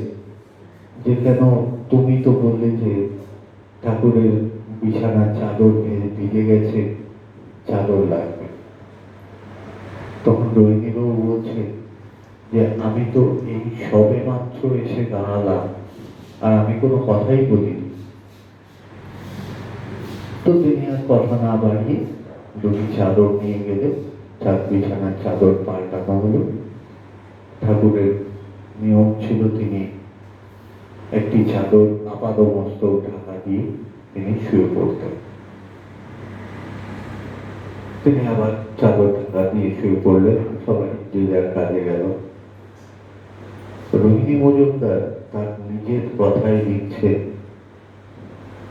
যে কেন, তুমি তো বললে যে ঠাকুরের বিছানার চাদর ভিজে গেছে, চাদর লাগবে। তখন রোহিণীবাবু বলছে যে আমি তো এই সবে মাত্র এসে দাঁড়ালাম, আর আমি কোনো কথাই বলিনি। তো তিনি আর কথা না বাড়িয়ে দুটি চাদর নিয়ে গেলে বিছানার চাদর পাল্টানো হলো। ঠাকুরের নিয়ম ছিল তিনি একটি চাদর আপাদ মস্তক ঢাকা দিয়ে তিনি শুয়ে পড়তেন। তিনি আবার চাদর ঢাকা দিয়ে শুয়ে পড়লেন। সবাই যে যার কাজে গেল। রোহিণী মজুমদার তার নিজের কথায় লিখছে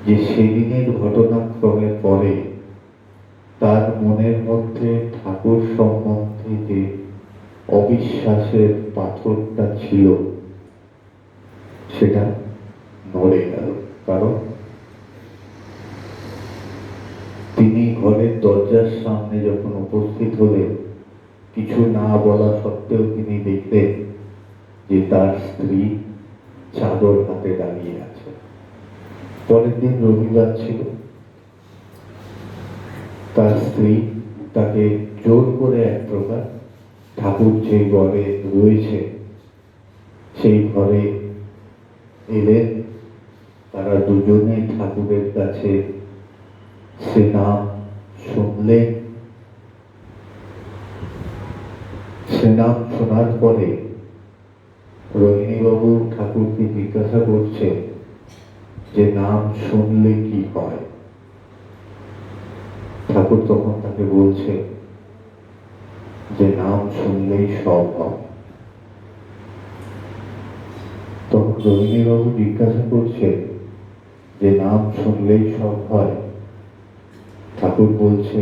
যে সেদিনের ঘটনাক্রমের পরে তার মনের মধ্যে ঠাকুর সম্বন্ধে যে অবিশ্বাসের পাথরটা ছিল সেটা নড়ে গেল। কারণ তিনি ঘরের দরজার সামনে যখন উপস্থিত হলেন, কিছু না বলা সত্ত্বেও তিনি দেখলেন যে তার স্ত্রী চাদর হাতে দাঁড়িয়ে আছে। পরের দিন রবিবার ছিল। তার স্ত্রী তাকে জোর করে এক প্রকার ঠাকুর যে ঘরে রয়েছে সেই ঘরে এলেন। তারা দুজনে ঠাকুরের কাছে সে নাম শুনলেন। সে নাম শোনার পরে রোহিণীবাবু ঠাকুরকে জিজ্ঞাসা করছে যে নাম শুনলে কি হয়। ঠাকুর তখন তাকে বলছে যে নাম শুনলেই সব হয়। তখন রোহিণীবাবু জিজ্ঞাসা করছে যে নাম শুনলেই সব হয়। ঠাকুর বলছে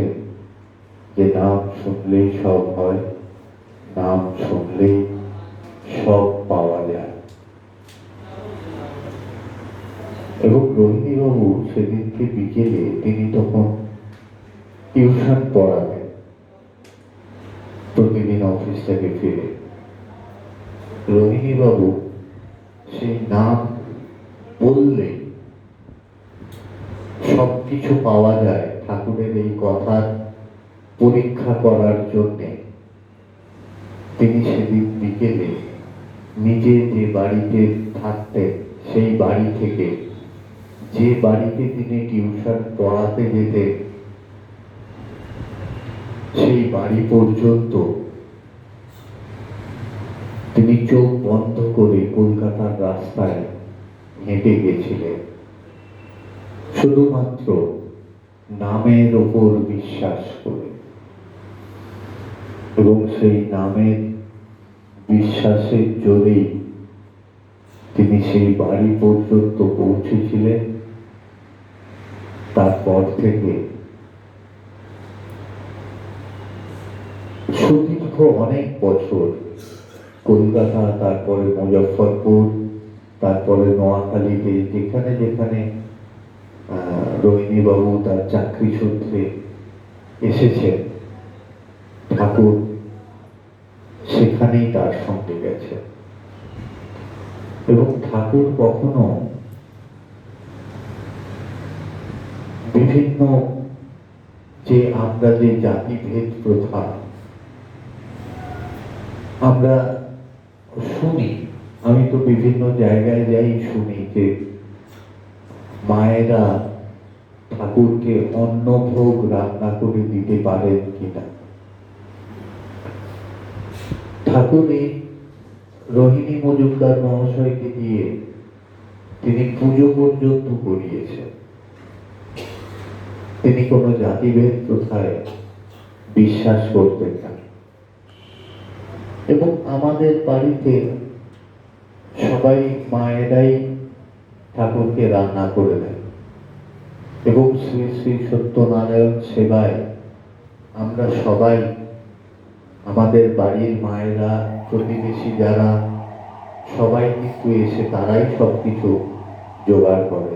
যে নাম শুনলেই সব হয়, নাম শুনলেই সব পাওয়া যায়। এবং রোহিণীবাবু সেদিনকে বিকেলে তিনি তখন টিউশন পড়াবেন প্রতিদিন অফিস থেকে ফিরে। রোহিণীবাবু সেই নাম বললে সবকিছু পাওয়া যায়, ঠাকুরের এই কথার পরীক্ষা করার জন্যে তিনি সেদিন বিকেলে নিজে যে বাড়িতে থাকতেন সেই বাড়ি থেকে, যে বাড়িতে তিনি টিউশন পড়াতে যেতেন, সেই বাড়ি পর্যন্ত তিনি চোখ বন্ধ করে কলকাতার রাস্তায় হেঁটে গেছিলেন, শুধুমাত্র নামের ওপর বিশ্বাস করে। এবং সেই নামের বিশ্বাসের জোরেই তিনি সেই বাড়ি পর্যন্ত পৌঁছেছিলেন। তারপর থেকে সুদীর্ঘ অনেক বছর কলকাতা, তারপরে মুজফ্ফরপুর, তারপরে নোয়াখালীতে যেখানে যেখানে রোহিণীবাবু তার চাকরি সূত্রে এসেছেন, ঠাকুর সেখানেই তার সঙ্গে গেছে। এবং ঠাকুর কখনো বিভিন্ন যে আমরা যে জাতিভেদ প্রথা আমরা শুনি, আমি তো বিভিন্ন জায়গায় যাই, শুনি যে মায়েরা ঠাকুরকে অন্নভোগ রান্না করে দিতে পারেন কিনা। ঠাকুর এই রোহিণী মজুমদার মহাশয়কে দিয়ে তিনি পুজো পর্যন্ত করিয়েছেন। তিনি কোনো জাতিভেদ প্রথায় বিশ্বাস করতেন না, এবং আমাদের বাড়িতে সবাই মায়েরাই ঠাকুরকে রান্না করে দেন, এবং শ্রী শ্রী সত্যনারায়ণ সেবায় আমরা সবাই, আমাদের বাড়ির মায়েরা, প্রতিবেশী যারা, সবাই কিন্তু এসে তারাই সবকিছু জোগাড় করে।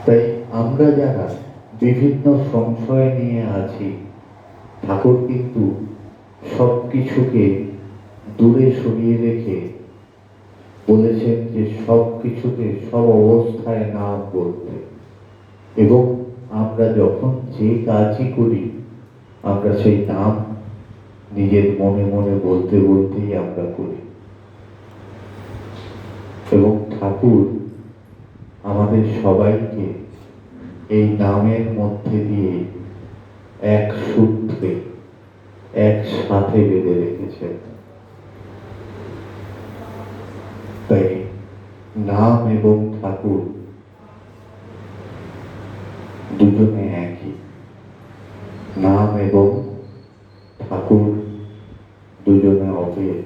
তাই আমরা যারা বিভিন্ন সংশয় নিয়ে আছি, ঠাকুর কিন্তু সবকিছুকে দূরে সরিয়ে রেখে বলেছেন যে সব কিছুতে, সব অবস্থায় নাম বলতে। এবং আমরা যখন যে কাজই করি, আমরা সেই নাম নিজের মনে মনে বলতে বলতেই আমরা করি। এবং ঠাকুর আমাদের সবাইকে এই নামের মধ্যে দিয়ে এক সূত্রে, একসাথে বেঁধে রেখেছেন। তাই নাম এবং ঠাকুর দুজনে একই। নাম এবং ঠাকুর দুজনে অভেদ।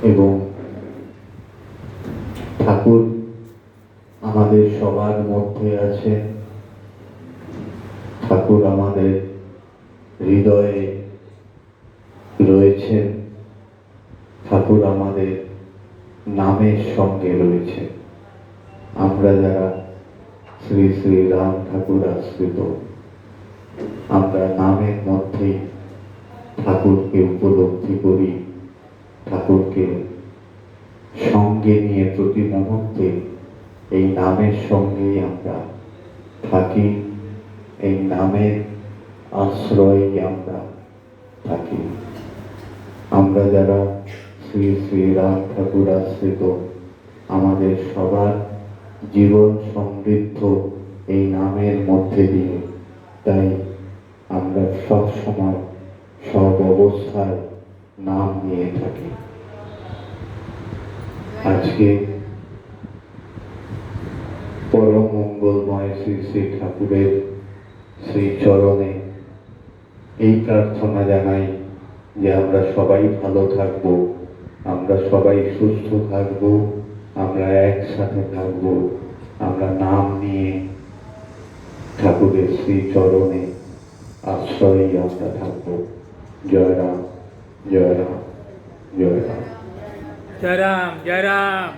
এবং ঠাকুর আমাদের সবার মধ্যে আছেন। ঠাকুর আমাদের হৃদয়ে রয়েছেন। ঠাকুর আমাদের নামের সঙ্গে রয়েছে। আমরা যারা শ্রী শ্রী রাম ঠাকুর আশ্রিত, আমরা নামের মধ্যেই ঠাকুরকে উপলব্ধি করি, ঠাকুরকে সঙ্গে নিয়ে প্রতি মুহূর্তে এই নামের সঙ্গেই আমরা থাকি, এই নামের আশ্রয়ে আমরা থাকি। আমরা যারা শ্রী শ্রী রাম ঠাকুর আশ্রিত, আমাদের সবার জীবন সমৃদ্ধ এই নামের মধ্যে দিয়ে। তাই আমরা সব সময়, সব অবস্থায় নাম নিয়ে থাকি। আজকে পরম মঙ্গলময় শ্রী শ্রী ঠাকুরের শ্রী চরণে এই প্রার্থনা জানাই যে আমরা সবাই ভালো থাকব, আমরা সবাই সুস্থ থাকব, আমরা একসাথে থাকব, আমরা নাম নিয়ে ঠাকুরের শ্রী চরণে আশ্রয়ে আমরা থাকব। জয় রাম, জয় রাম, জয় রাম। जय राम जय राम।